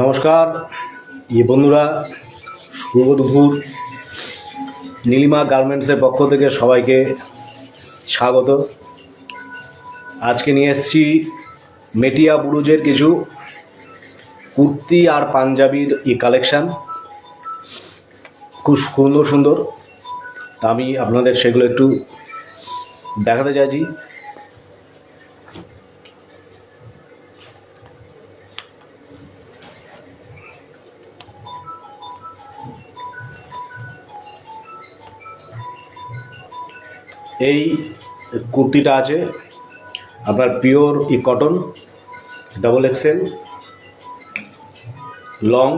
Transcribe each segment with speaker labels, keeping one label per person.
Speaker 1: নমস্কার বন্ধুরা, শুভ দুপুর। নীলিমা গার্মেন্টসের পক্ষ থেকে সবাইকে স্বাগত। আজকে নিয়ে এসেছি মেটিয়া বুরুজের কিছু কুর্তি আর পাঞ্জাবির কালেকশান, খুব সুন্দর সুন্দর। তা আমি আপনাদের সেগুলো একটু দেখাতে চাইছি। এই কুর্তিটা আছে আপনার pure cotton, double XL, long.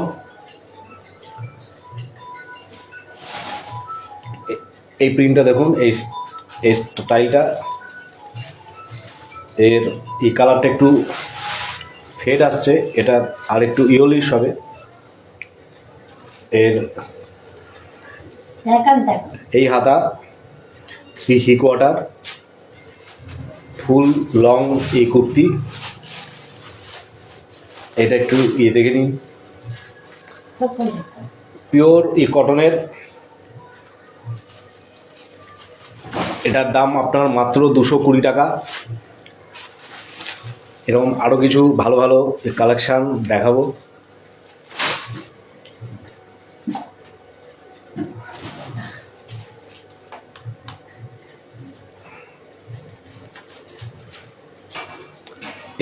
Speaker 1: এই প্রিন্টটা দেখুন, এই স্টাইলটা, এর এই কালারটা একটু ফেড আসছে, এটা আর একটু ইয়েলিশ হবে। এর এই হাতা 3/4 ফুল লং এই কুর্তি। এটা একটু দেখে নিন, পিওর কটনের। এটার দাম আপনার মাত্র 220 টাকা। এরকম আরও কিছু ভালো ভালো কালেকশান দেখাবো।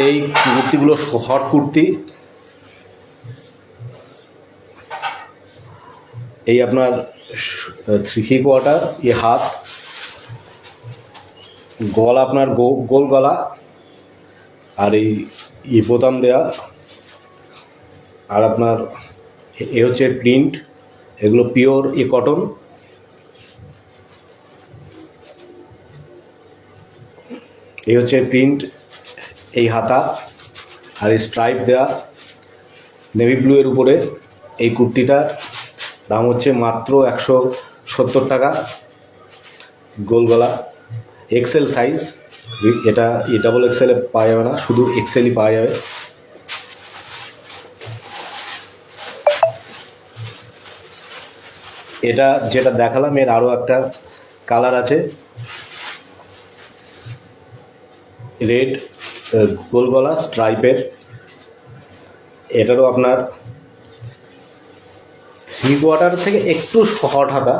Speaker 1: এই কুর্তিগুলো হট কুর্তি। এই আপনার 3/4 হাত, গলা আপনার গোল গলা, আর এই বোতাম দেয়া। আর আপনার এ হচ্ছে প্রিন্ট, এগুলো পিওর কটন। এই হচ্ছে প্রিন্ট, এই হাতা আর এই স্ট্রাইপ দেওয়া নেভি ব্লু এর উপরে। এই কুর্তিটার দাম হচ্ছে মাত্র 170 টাকা। গোল গলা, এক্সেল সাইজ। এটা ডাবল এক্সেলে পাওয়া যাবে না, শুধু এক্সেলই পাওয়া যাবে। এটা যেটা দেখালাম, এর আরও একটা কালার আছে, রেড গোল গলা স্ট্রাইপের। এটারও আপনার 3/4 থেকে একটু শর্ট হাতা,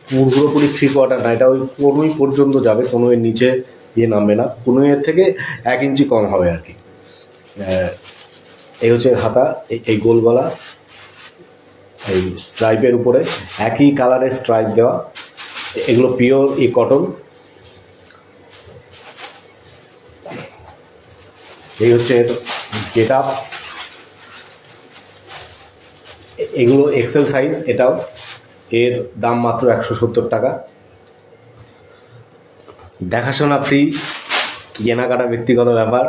Speaker 1: পুরোপুরি 3/4 না, এটা ওই 15 পর্যন্ত যাবে, কোনো এর নিচে নামবে না, 15 থেকে 1 ইঞ্চি কম হবে আর কি। এই হচ্ছে হাতা, এই গোল গলা, এই স্ট্রাইপের উপরে একই কালারের স্ট্রাইপ দেওয়া। এগুলো পিওর কটন। এই হচ্ছে গেট আপ, এগুলো এক্সেল সাইজ। এটাও, এর দাম মাত্র 170 টাকা। দেখাশোনা ফ্রি, কেনাকাটা ব্যক্তিগত ব্যাপার।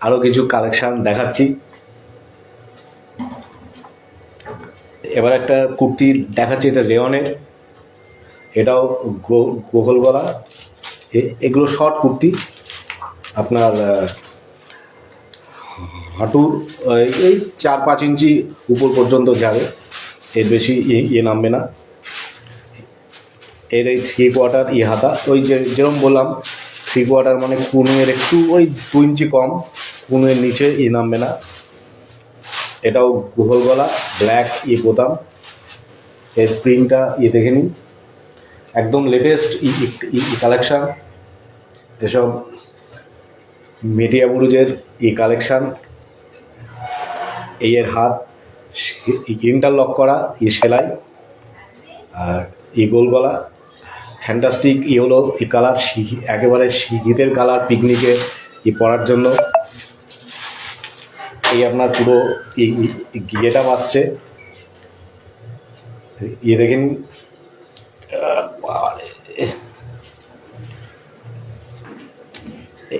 Speaker 1: আরও কিছু কালেকশান দেখাচ্ছি। এবার একটা কুর্তি দেখাচ্ছি, এটা রেয়নের। এটাও গোল গলা। এগুলো শর্ট কুর্তি, আপনার হাঁটুর এই 4-5 ইঞ্চি উপর পর্যন্ত যাবে, এর বেশি নামবে না। এর এই 3/4 হাতা, ওই যেরকম বললাম 3/4 মানে 15 একটু ওই 2 ইঞ্চি কম, 15 নিচে নামবে না। এটাও গোল গলা, ব্ল্যাক বোতাম। এর প্রিন্টটা দেখে নিন, একদম লেটেস্ট কালেকশান। এসব মেটিয়া বুরুজের কালেকশান। এর হাত ইন্টারলক করা, সেলাই, আর গোল গলা। ফ্যান্টাস্টিক হলো কালার, একেবারে শীতের কালার, পিকনিকে পরার জন্য। এই আপনার পুরো গেট আপ আসছে, দেখেন।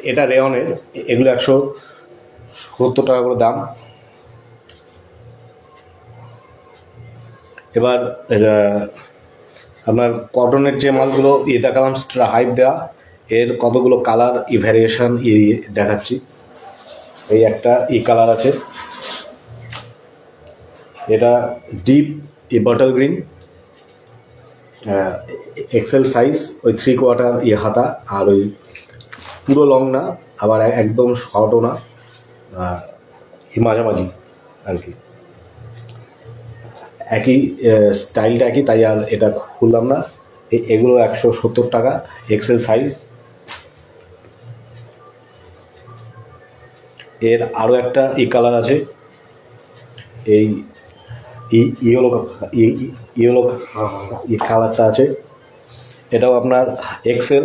Speaker 1: এটা রেয়নের, এগুলো 170 টাকা করে দাম। এবার আপনার কটনের যে মালগুলো দেখালাম, হাইপ দেওয়া, এর কতগুলো কালার ভ্যারিয়েশন দেখাচ্ছি। এই একটা কালার আছে, এটা deep bottle green, XL size, ওই 3/4 হাতা, আর ওই পুরো লং না আবার একদম শর্টও না, মাঝামাঝি আর কি, একই স্টাইলটা একই, তাই আর এটা খুললাম না। এগুলো 170 টাকা, এক্সেল সাইজ। এর আরও একটা কালার আছে, এই ইয়েলো ইয়েলো কালারটা আছে, এটাও আপনার এক্সেল,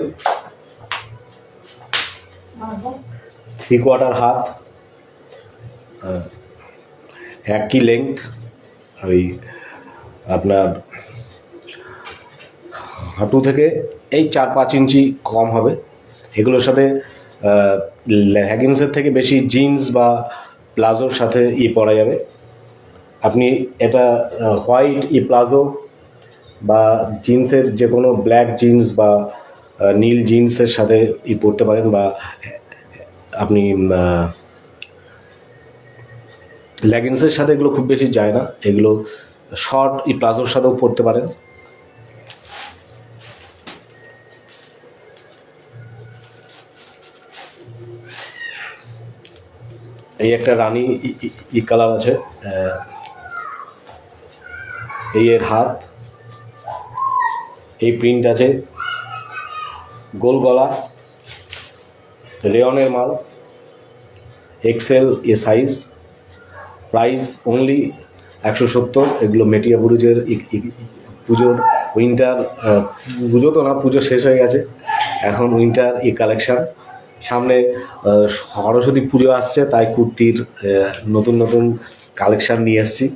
Speaker 1: 3/4 হাত, একই লেংথ, ওই আপনার হাঁটু থেকে এই 4-5 ইঞ্চি কম হবে। এগুলোর সাথে লেগিংসের থেকে বেশি জিন্স বা প্লাজোর সাথে পরা যাবে। আপনি এটা হোয়াইট প্লাজো বা জিন্সের যে কোনো ব্ল্যাক জিন্স বা নীল জিন্সের সাথে পরতে পারেন, বা আপনি লেগিংসের সাথে এগুলো খুব বেশি যায় না, এগুলো শর্ট প্লাজোর সাথেও পরতে পারেন। এই একটা রানী কালার আছে, এই এর হাত, এই প্রিন্ট আছে, গোল গলা, রেয়নের মাল, এক্সেল সাইজ, প্রাইস অনলি 170। এগুলো মেটিয়া পুজোর উইন্টার, পুজো তো না, পুজো শেষ হয়ে গেছে, এখন উইন্টার কালেকশান। সামনে সরস্বতী পুজো আসছে, তাই কুর্তির নতুন নতুন কালেকশান নিয়ে এসেছি।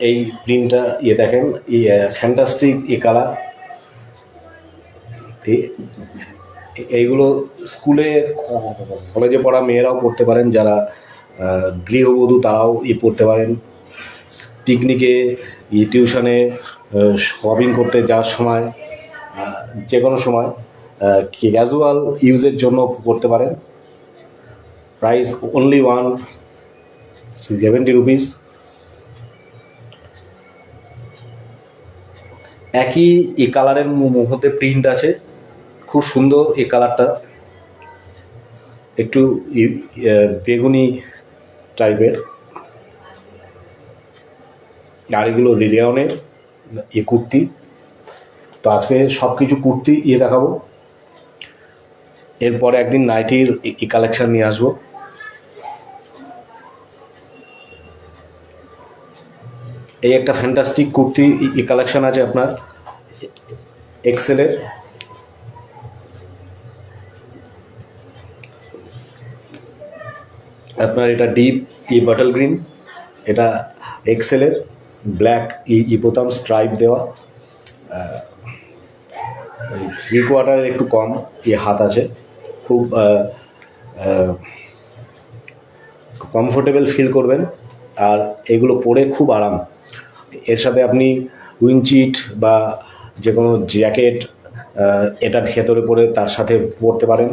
Speaker 1: এই প্রিন্টটা দেখেন, ফ্যান্টাস্টিক কালার। এইগুলো স্কুলে কলেজে পড়া মেয়েরাও পড়তে পারেন, যারা গৃহবধূ তারাও পড়তে পারেন। পিকনিকে, টিউশনে, শপিং করতে যাওয়ার সময়, যে কোনো সময় ক্যাজুয়াল ইউজের জন্য পড়তে পারেন। Price only 170 rupees. একই কালারের মধ্যে প্রিন্ট আছে, খুব সুন্দর এই কালারটা, একটু বেগুনি টাইপের। আর এগুলো রেয়নের কুর্তি। তো আজকে সব কিছু কুর্তি দেখাবো, এরপরে একদিন নাইটির কালেকশান নিয়ে আসবো। এই একটা ফ্যান্টাস্টিক কুর্তি কালেকশান আছে আপনার এক্সেলের, আপনার এটা ডিপ বটল গ্রিন, এটা এক্সেলের, ব্ল্যাক বোতাম স্ট্রাইপ দেওয়া, 3/4 একটু কম হাত আছে, খুব কমফোর্টেবল ফিল করবেন, আর এগুলো পরে খুব আরাম। এর সাথে আপনি উইন্ডচিট বা যে কোনো জ্যাকেট এটা ভেতরে পরে তার সাথে পরতে পারেন।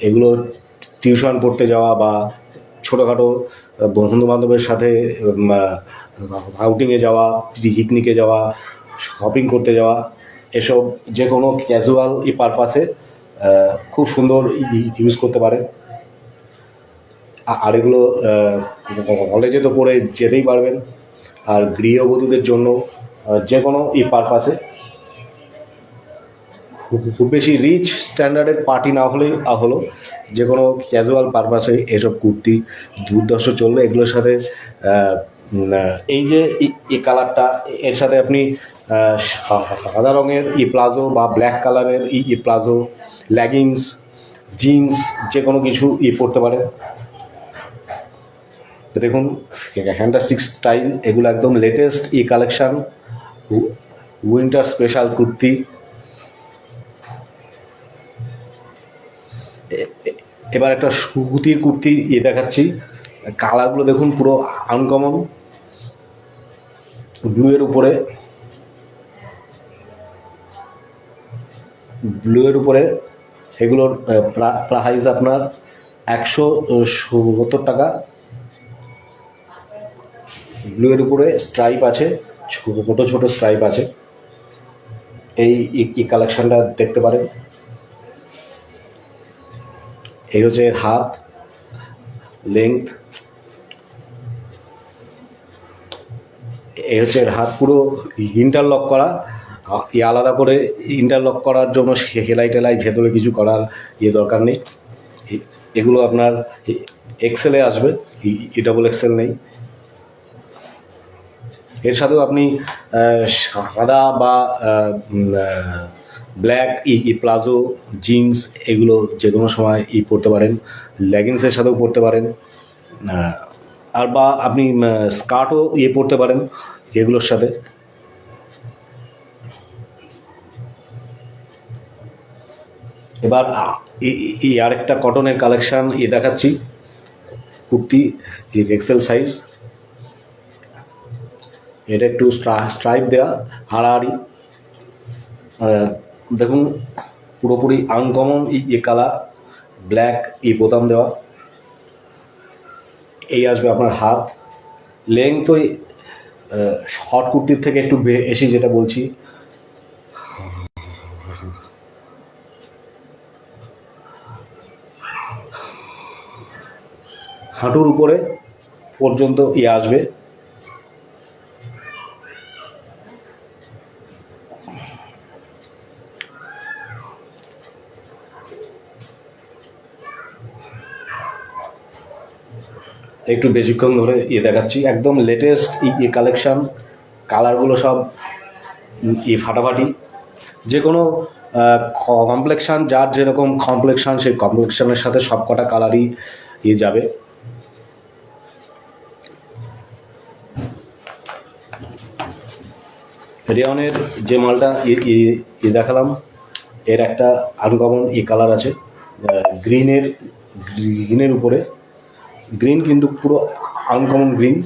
Speaker 1: এগুলো টিউশন পড়তে যাওয়া বা ছোটোখাটো বন্ধুবান্ধবের সাথে আউটিংয়ে যাওয়া, পিকনিকে যাওয়া, শপিং করতে যাওয়া, এসব যে কোনো ক্যাজুয়াল পারপাসে খুব সুন্দর ইউজ করতে পারেন। আর এগুলো কলেজে তো পরে যেতেই পারবেন, আর গৃহবধূদের জন্য যে কোনো পারপাসে, খুব বেশি রিচ স্ট্যান্ডার্ডের পার্টি না হলেই হলো, যে কোনো ক্যাজুয়াল পারপাসে এসব কুর্তি দুর্দর্শ চলবে। এগুলোর সাথে এই যে এই কালারটা, এর সাথে আপনি সাদা রঙের প্লাজো বা ব্ল্যাক কালারের প্লাজো, লেগিংস, জিন্স, যে কোনো কিছু পরতে পারে। দেখুন ফ্যান্টাস্টিক স্টাইল, এগুলো একদম latest collection, winter special kurti. এবার একটা সুতির কুর্তি দেখাচ্ছি, কালারগুলো দেখুন পুরো আনকমন, ব্লুয়ের উপরে। এগুলোর প্রাইস আপনার 170 টাকা। ব্লু এর উপরে স্ট্রাইপ আছে, ছোট ছোট স্ট্রাইপ আছে। এই কালেকশনটা দেখতে পারেন। এই হচ্ছে এর হাত, লেংথ। এই হচ্ছে এর হাত পুরো ইন্টারলক করা, আলাদা করে ইন্টারলক করার জন্য সেলাই টেলাই ভেতরে কিছু করার দরকার নেই। এগুলো আপনার এক্সেলে আসবে, ডাবল এক্সেল নেই। এর সাথেও আপনি সাদা বা ব্ল্যাক প্লাজো, জিন্স এগুলো যে কোনো সময় পরতে পারেন। লেগিংসের সাথেও পরতে পারেন, আর বা আপনি স্কার্টও পরতে পারেন এগুলোর সাথে। এবার আরেকটা কটনের কালেকশান দেখাচ্ছি, কুর্তি এক্সেল সাইজ। এটা একটু স্ট্রাইপ দেওয়া, হাড়াহাড়ি। দেখুন পুরোপুরি আনকমন কালার, ব্ল্যাক বোতাম দেওয়া। এই আসবে আপনার হাত। লেংথ ওই শর্ট কুর্তির থেকে একটু বেশি, যেটা বলছি। হাঁটুর উপরে পর্যন্ত আসবে। একটু বেশিক্ষণ ধরে দেখাচ্ছি, একদম লেটেস্ট কালেকশান। কালারগুলো সব ফাটাফাটি। যে কোনো কমপ্লেকশান, যার যেরকম কমপ্লেকশান, সেই কমপ্লেকশানের সাথে সব কটা কালারই যাবে। রেয়নের যে মালটা দেখালাম, এর একটা আনকমন কালার আছে, গ্রিনের উপরে। গ্রিন কিন্তু পুরো আনকমন গ্রিন।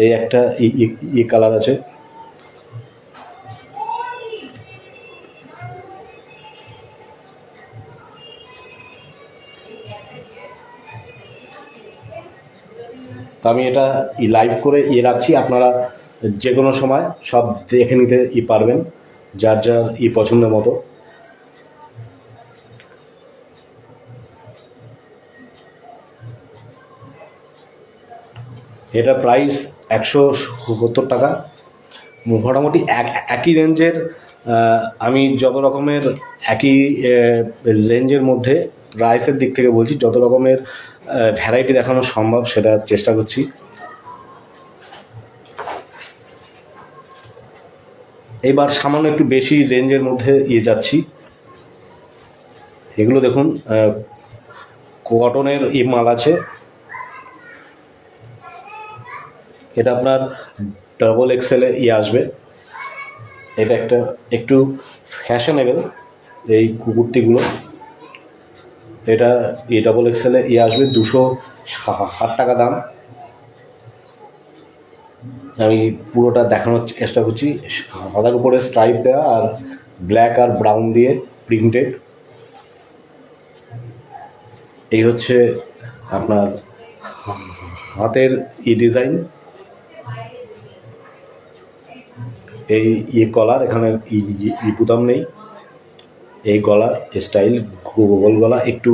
Speaker 1: এই একটা কালার আছে। তো আমি এটা লাইভ করে রাখছি, আপনারা যে কোনো সময় সব দেখে নিতে পারবেন, যার যার পছন্দ মতো। এটা প্রাইস 170 টাকা। মোটামুটি একই রেঞ্জের। আমি যত রকমের একই রেঞ্জের মধ্যে, প্রাইসের দিক থেকে বলছি, যত রকমের ভ্যারাইটি দেখানো সম্ভব সেটা চেষ্টা করছি। এবার সামান্য একটু বেশি রেঞ্জের মধ্যে যাচ্ছি। এগুলো দেখুন, কটনের মাল আছে। এটা আপনার ডাবল এক্সেলে আসবে। এটা একটা একটু ফ্যাশনেবল এই কুর্তিগুলো। এটা ডাবল এক্সেলে আসবে, 260 টাকা দাম। আমি পুরোটা দেখানোর চেষ্টা করছি। সাদার উপরে স্ট্রাইপ দেওয়া, আর ব্ল্যাক আর ব্রাউন দিয়ে প্রিন্টেড। এই হচ্ছে আপনার হাতের ডিজাইন। এই কলার, এখানে বুতাম নেই। এই গলার স্টাইল গোল গলা, একটু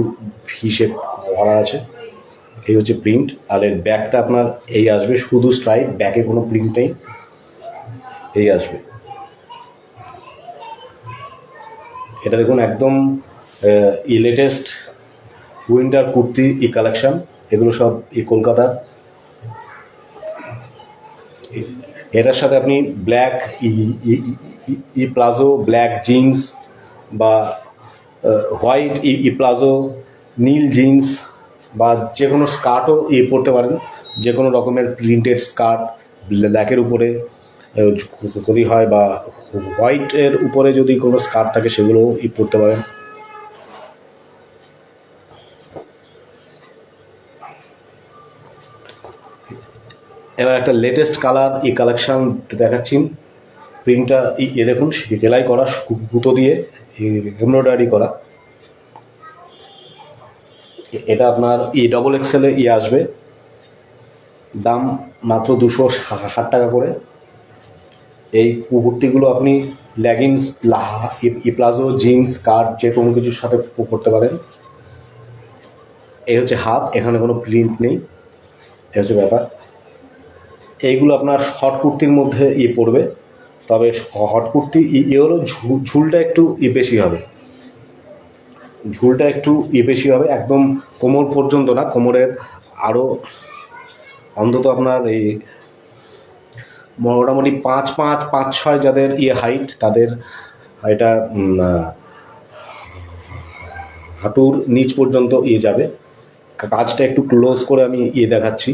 Speaker 1: ভি শেপ করা আছে। এই হচ্ছে প্রিন্ট। আর এর ব্যাকটা আপনার আসবে, শুধু স্ট্রাইপ, ব্যাকে কোনো প্রিন্ট নেই। আসবে এটা দেখুন, একদম লেটেস্ট উইন্টার কুর্তি কালেকশন। এগুলো সব কলকাতার। এটার সাথে আপনি ব্ল্যাক প্লাজো, ব্ল্যাক জিন্স, বা হোয়াইট প্লাজো, নীল জিন্স, বা যে কোনো স্কার্টও পরতে পারেন। যে কোনো রকমের প্রিন্টেড স্কার্ট ব্ল্যাকের উপরে যদি হয়, বা হোয়াইটের উপরে যদি কোনো স্কার্ট থাকে, সেগুলোও পরতে পারেন। এবার একটা লেটেস্ট কালার কালেকশান দেখাচ্ছি। প্রিন্টটা দেখুন, সেলাই করা, সুতো দিয়ে এমব্রয়ডারি করা। এটা আপনার ডাবল এক্সেলে আসবে। দাম মাত্র 260 টাকা করে। এই কুর্তিগুলো আপনি লেগিংস, প্লাজো, জিন্স, স্কার্ট যে কোনো কিছুর সাথে পরতে পারেন। এই হচ্ছে হাত, এখানে কোনো প্রিন্ট নেই, এই হচ্ছে ব্যাপার। এইগুলো আপনার শর্ট কুর্তির মধ্যে পড়বে, তবে শর্ট কুর্তি হলো ঝুলটা একটু বেশি হবে, ঝুলটা একটু বেশি হবে, একদম কোমর পর্যন্ত না, কোমরের আরও অন্তত আপনার এই মোটামুটি 5'5'5'6" যাদের হাইট, তাদের এটা হাঁটুর নিচ পর্যন্ত যাবে। কাজটা একটু ক্লোজ করে আমি দেখাচ্ছি।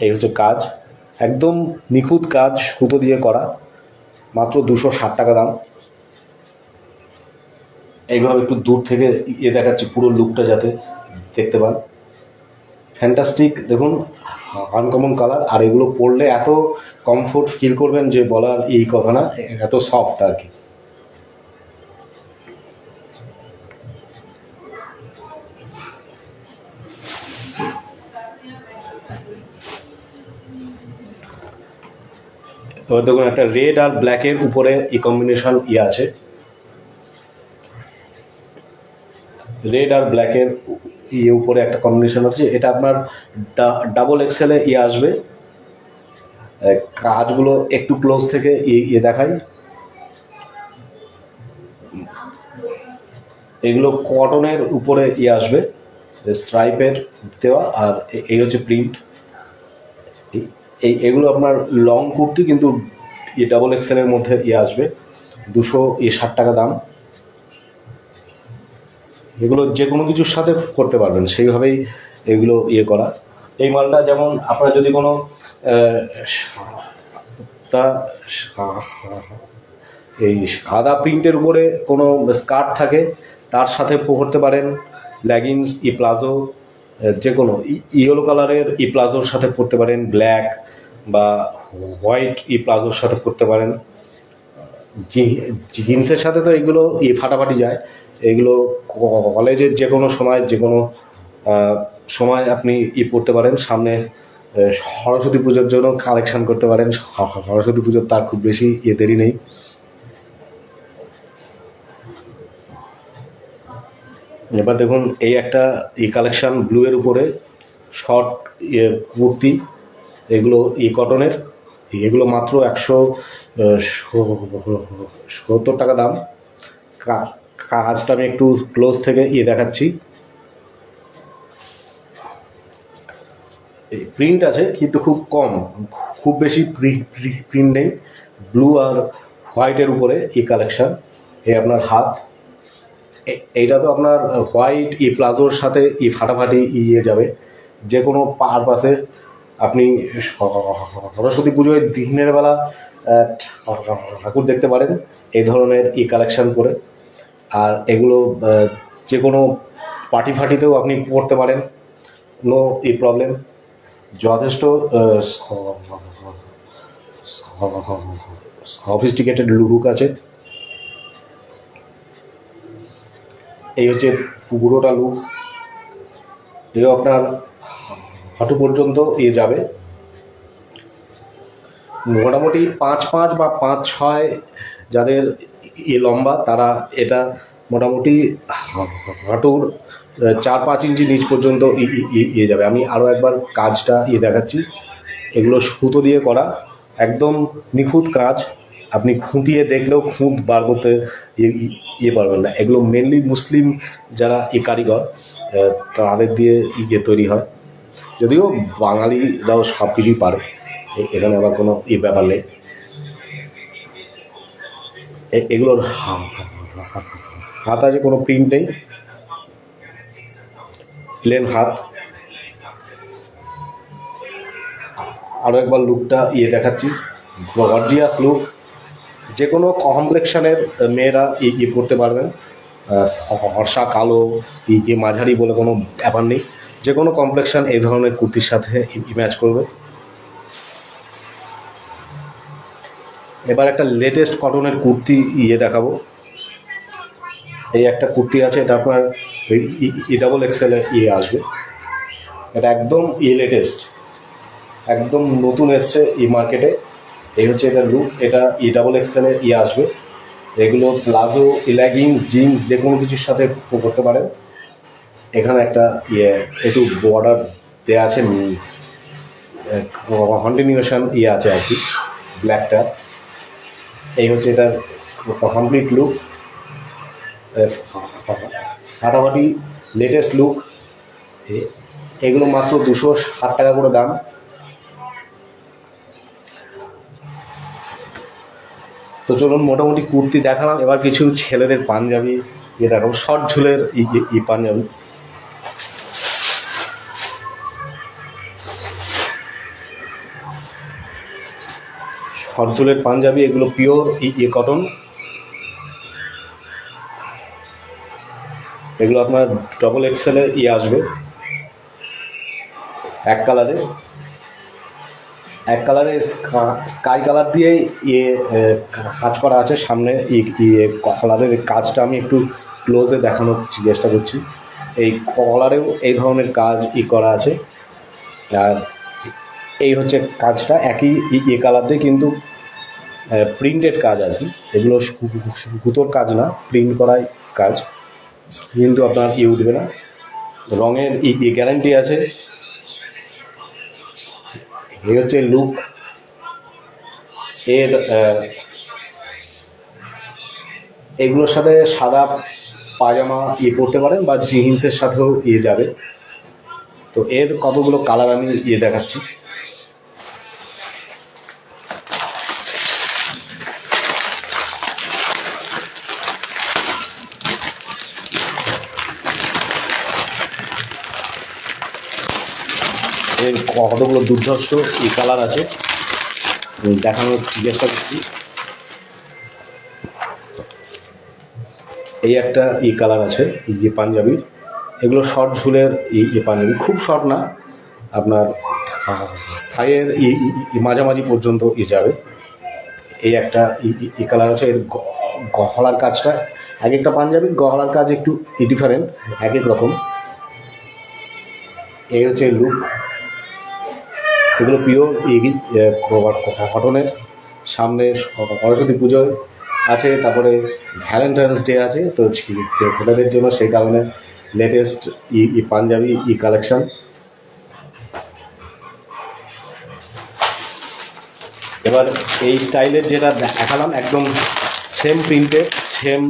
Speaker 1: এই হচ্ছে কাজ, একদম নিখুঁত কাজ, সুতো দিয়ে করা, মাত্র 260 টাকা দাম। এইভাবে একটু দূর থেকে দেখাচ্ছি পুরো লুকটা যাতে দেখতে পান। ফ্যান্টাস্টিক, দেখুন আনকমন কালার, আর এগুলো পরলে এত কমফোর্ট ফিল করবেন যে বলার এই কথা না, এত সফট আর কি। এবার দেখুন একটা রেড আর ব্ল্যাকের উপরে কম্বিনেশন আছে, রেড আর ব্ল্যাকের উপরে একটা কম্বিনেশন আছে। এটা আপনার ডাবল এক্সেলে আসবে। কাজগুলো একটু ক্লোজ থেকে দেখাই। এগুলো কটনের উপরে আসবে, স্ট্রাইপের দেওয়া, আর এই হচ্ছে প্রিন্ট। এগুলো আপনার লং কুর্তি, কিন্তু ডাবল এক্সেলের মধ্যে আসবে। 260 টাকা দাম। এগুলো যে কোনো কিছুর সাথে করতে পারবেন, সেইভাবেই এগুলো করা। এই মালটা যেমন আপনার যদি কোনো এই সাদা প্রিন্টের উপরে কোনো স্কার্ট থাকে, তার সাথে পরতে পারেন। লেগিংস, প্লাজো, যে কোনো ইয়েলো কালারের প্লাজোর সাথে পরতে পারেন, ব্ল্যাক বা হোয়াইট প্লাজোর সাথে পরতে পারেন। জিন্সের সাথে তো এগুলো ফাটাফাটি যায়। এগুলো কলেজের যে কোনো সময়, যে কোনো সময় আপনি পরতে পারেন। সামনে সরস্বতী পুজোর জন্য কালেকশন করতে পারেন, সরস্বতী পুজোর তার খুব বেশি দেরি নেই। এবার দেখুন এই একটা কালেকশন ব্লু এর উপরে শর্ট কুর্তি, এগুলো কটনের, এগুলো মাত্র 170 টাকা দাম। কাজটা আমি একটু ক্লোজ থেকে দেখাচ্ছি। প্রিন্ট আছে কিন্তু খুব কম, খুব বেশি প্রিন্ট নেই। ব্লু আর হোয়াইটের উপরে কালেকশন। এই আপনার হাত, এইটা তো আপনার হোয়াইট প্লাজোর সাথে ফাটাফাটি যাবে। যে কোনো পারপাসে আপনি সরস্বতী পুজোয় দিনের বেলা ঠাকুর দেখতে পারেন এই ধরনের কালেকশন করে। আর এগুলো যে কোনো পার্টি ফাটিতেও আপনি পরতে পারেন, নো প্রবলেম। যথেষ্ট সফিস্টিকেটেড লুক আছে। এই হচ্ছে পুরোটা লুক। এও আপনার হাঁটু পর্যন্ত যাবে। মোটামুটি 5'5" বা 5'6" যাদের লম্বা, তারা এটা মোটামুটি হাঁটুর 4-5 ইঞ্চি নিচ পর্যন্ত যাবে। আমি আরও একবার কাজটা দেখাচ্ছি। এগুলো সুতো দিয়ে করা, একদম নিখুঁত কাজ। আপনি খুঁটিয়ে দেখলেও খুঁত বার করতে পারবেন না। এগুলো মেনলি মুসলিম যারা কারিগর, তাদের দিয়ে তৈরি হয়। যদিও বাঙালিরাও সব কিছুই পারে, এখানে আবার কোনো ব্যাপার নেই। এগুলোর হাত আছে, কোনো প্রিন্ট নেই, প্লেন হাত। আরও একবার লুকটা দেখাচ্ছি, গর্জিয়াস লুক। যে কোনো কমপ্লেক্সনের মেয়েরা পরতে পারবেন। ফর্সা, কালো, মাঝারি বলে কোনো ব্যাপার নেই। যে কোনো কমপ্লেক্সন এই ধরনের কুর্তির সাথে ম্যাচ করবে। এবার একটা লেটেস্ট কটনের কুর্তি দেখাবো। এই একটা কুর্তি আছে, এটা আপনার ডাবল এক্সেল আসবে। এটা একদম লেটেস্ট, একদম নতুন এসছে এই মার্কেটে। এই হচ্ছে এটার লুক। এটা XXL আসবে। এগুলো প্লাজো, লেগিংস, জিন্স যে কোনো কিছুর সাথে করতে পারেন। এখানে একটা একটু বর্ডার দেওয়া আছে, কন্টিনিউশন আছে আর কি, ব্ল্যাকটা। এই হচ্ছে এটার কমপ্লিট লুক, ফাটাফাটি লেটেস্ট লুক। এগুলো মাত্র 260 টাকা করে দাম। তো চলুন, মোটামুটি কুর্তি দেখালাম, এবার কিছু ছেলেদের পাঞ্জাবি দেখাবো, শর্ট ঝুলের পাঞ্জাবি। শর্ট ঝুলের পাঞ্জাবি, এগুলো পিওর কটন। এগুলো আপনার XXL আসবে, এক কালারে স্কাই কালার দিয়ে কাজ করা আছে। সামনে কলারের কাজটা আমি একটু ক্লোজে দেখানোর চেষ্টা করছি। এই কলারেও এই ধরনের কাজ করা আছে। আর এই হচ্ছে কাজটা একই কালার দিয়ে, কিন্তু প্রিন্টেড কাজ আর কি। এগুলো সুতোর কাজ না, প্রিন্ট করাই কাজ, কিন্তু আপনার উঠবে না, রঙের গ্যারান্টি আছে। এই হচ্ছে লুক এর। এগুলোর সাথে সাদা পাজামা পরতে পারেন, বা জিন্সের সাথেও যাবে। তো এর কতগুলো কালার আমি দেখাচ্ছি। এর কতগুলো দুর্ধর্ষ কালার আছে, দেখানোর চেষ্টা করছি। এই একটা কালার আছে পাঞ্জাবির। এগুলো শর্ট ঝুলের পাঞ্জাবি, খুব শর্ট না, আপনার থাইয়ের মাঝামাঝি পর্যন্ত যাবে। এই একটা কালার আছে। এর গহলার কাজটা, এক একটা পাঞ্জাবির গহলার কাজ একটু ডিফারেন্ট, এক এক রকম। এই হচ্ছে লুক। এগুলো পিওর কটনের। সামনে সরস্বতী পুজোয় আছে, তারপরে ভ্যালেন্টাইন্স ডে আছে, তো ছেলেদের জন্য সেই কারণে লেটেস্ট পাঞ্জাবি কালেকশন। এবার এই স্টাইলের যেটা দেখালাম, একদম সেম প্রিন্টের, সেম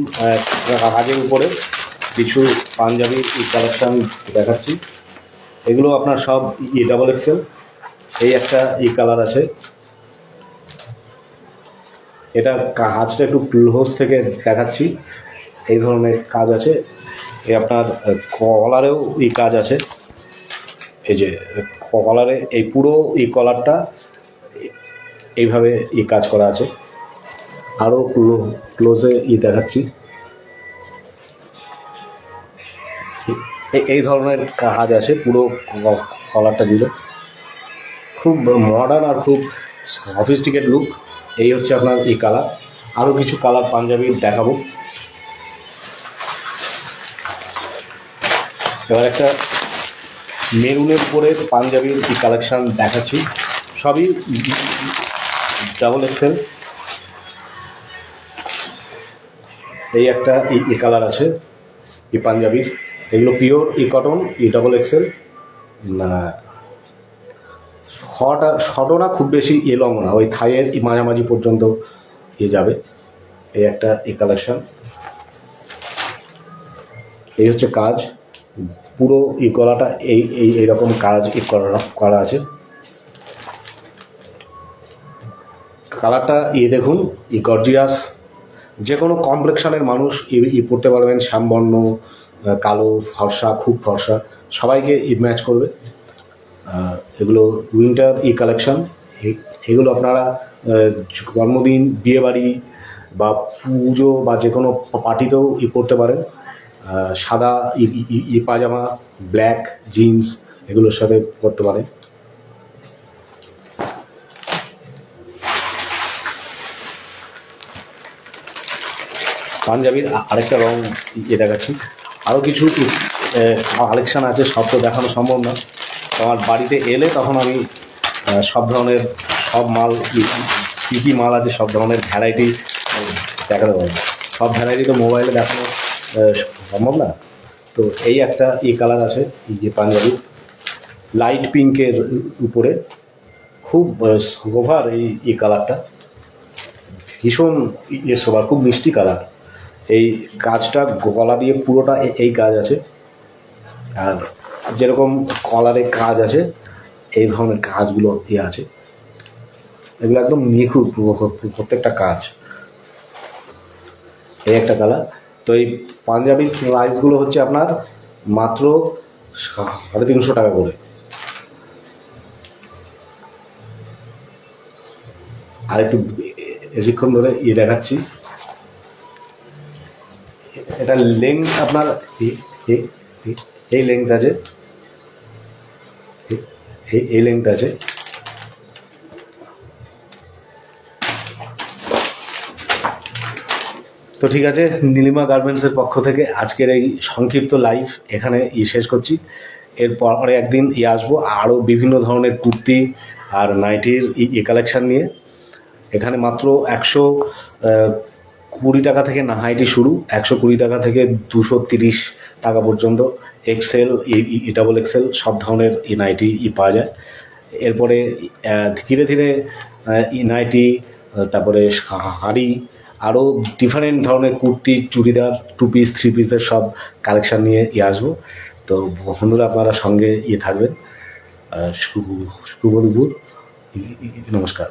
Speaker 1: কাজের উপরে কিছু পাঞ্জাবি কালেকশন দেখাচ্ছি। এগুলো আপনার সব XXL। এই একটা কালার আছে, এটা কাজটা একটু ক্লোজ থেকে দেখাচ্ছি। এই ধরনের কাজ আছে। এই আপনার কলারেও কাজ আছে। এই যে কলারে এই পুরো কলারটা এইভাবে কাজ করা আছে। আরও ক্লোজে দেখাচ্ছি। এই ধরনের কাজ আছে পুরো কলারটা জুড়ে, খুব মডার্ন আর খুব সফিস্টিকেট লুক। এই হচ্ছে আপনার কালার। আরও কিছু কালার পাঞ্জাবি দেখাবো। এবার একটা মেরুনের উপরে পাঞ্জাবির কালেকশান দেখাচ্ছি, সবই XXL। এই একটা কালার আছে পাঞ্জাবির। এগুলো পিওর কটন, XXL। শর্টও না, খুব বেশি লং না, ওই থাইয়ের মাঝামাঝি পর্যন্ত যাবে। এই একটা কালেকশন। এই হচ্ছে কাজ, পুরো গলাটা এইরকম কাজ করা আছে। কালারটা দেখুন, গর্জিয়াস। যে কোনো কমপ্লেক্সনের মানুষ পরতে পারবেন, শ্যামবর্ণ, কালো, ফর্সা, খুব ফর্সা, সবাইকে ম্যাচ করবে। এগুলো উইন্টার কালেকশন। এগুলো আপনারা জন্মদিন, বিয়েবাড়ি বা পুজো বা যে কোনো পার্টিতেও পরতে পারেন। সাদা পাজামা, ব্ল্যাক জিন্স এগুলোর সাথে পরতে পারেন। পাঞ্জাবির আরেকটা রং দেখাচ্ছি। আরও কিছু কালেকশান আছে, সব তো দেখানো সম্ভব না। আমার বাড়িতে এলে তখন আমি সব ধরনের সব মাল কী কী মাল আছে সব ধরনের ভ্যারাইটি দেখাতে পারবো। সব ভ্যারাইটি তো মোবাইলে দেখানো সম্ভব না। তো এই একটা কালার আছে, এই যে পাঞ্জাবি লাইট পিঙ্কের উপরে, খুব সোভার এই কালারটা, ভীষণ সোভার, খুব মিষ্টি কালার। এই কাজটা গলা দিয়ে পুরোটা এই কাজ আছে, আর যেরকম কলারে কাজ আছে এই ধরনের কাজগুলো আছে, এগুলো একদম নিখুঁত প্রত্যেকটা কাজ। এই একটা কালার। তো এই পাঞ্জাবির প্রাইসগুলো হচ্ছে আপনার মাত্র 350 টাকা করে। আর একটু বেশিক্ষণ ধরে দেখাচ্ছি। এটা লেন্থ আপনার এই লেন্থ আছে, এই লেন্থ আছে। তো ঠিক আছে, নীলিমা গার্মেন্টসের পক্ষ থেকে আজকের এই সংক্ষিপ্ত লাইভ এখানে শেষ করছি। এরপরে একদিন আসবো আরও বিভিন্ন ধরনের কুর্তি আর নাইটির কালেকশান নিয়ে। এখানে মাত্র 120 টাকা থেকে নাইটি শুরু, 120 টাকা থেকে 230 টাকা পর্যন্ত এক্সেল, ডাবল এক্সেল সব ধরনের নাইটি পাওয়া যায়। এরপরে ধীরে ধীরে নাইটি, তারপরে শাড়ি, আরও ডিফারেন্ট ধরনের কুর্তি, চুড়িদার, 2 পিস 3 পিসের সব কালেকশান নিয়ে আসবো। তো বন্ধুরা আপনারা সঙ্গে থাকবেন। শুভ দুপুর, নমস্কার।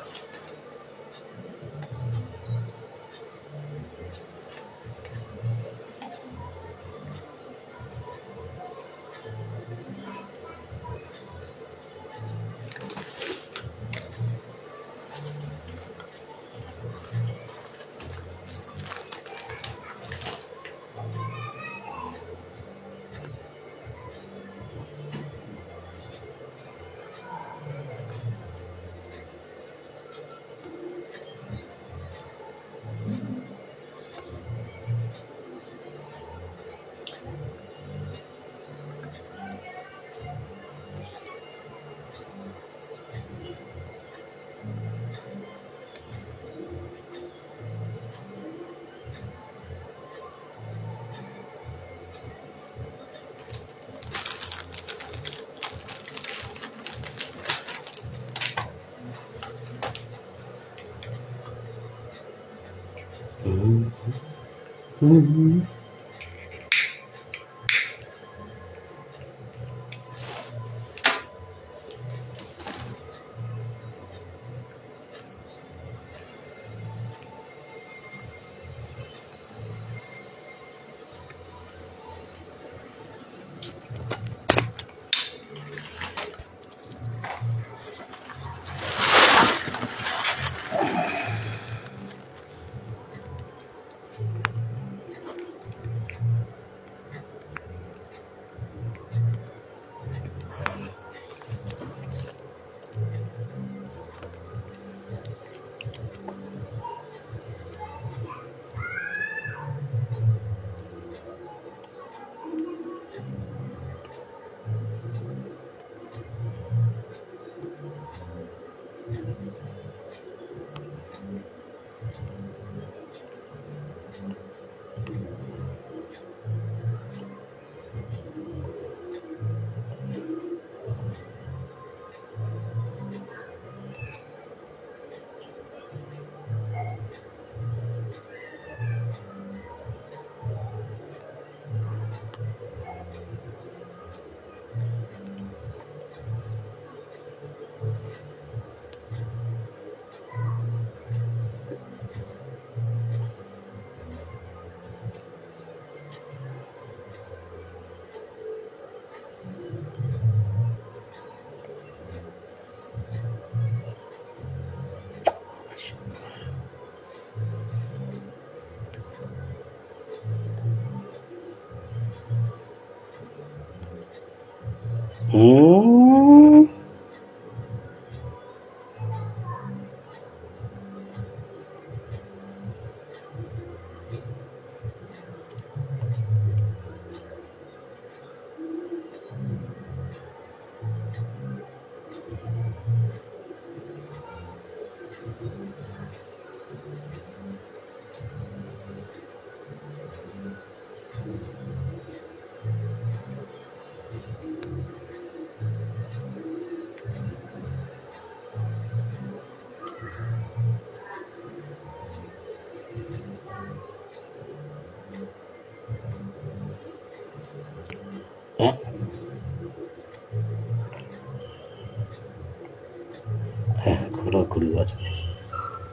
Speaker 1: আছে,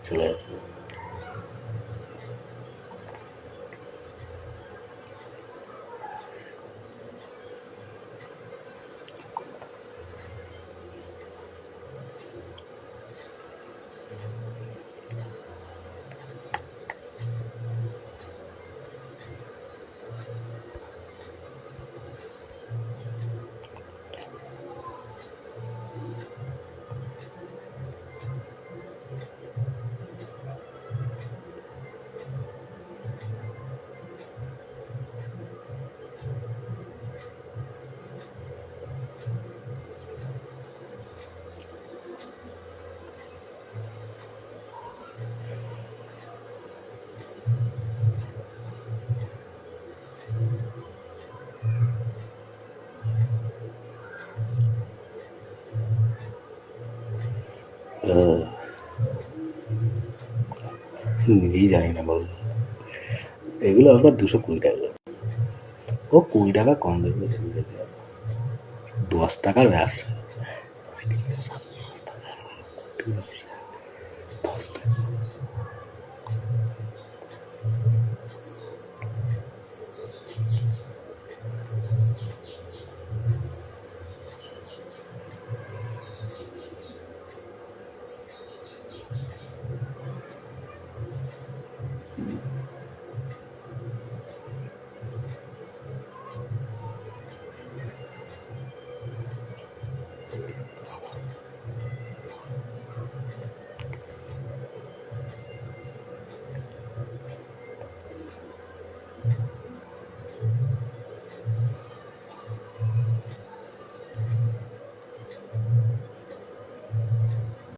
Speaker 1: চলে যাচ্ছে। নিজেই জানি না বলুন, এগুলো আবার 220 টাকা। ও 20 টাকা কম দেবে, 10 টাকার ব্যবসা।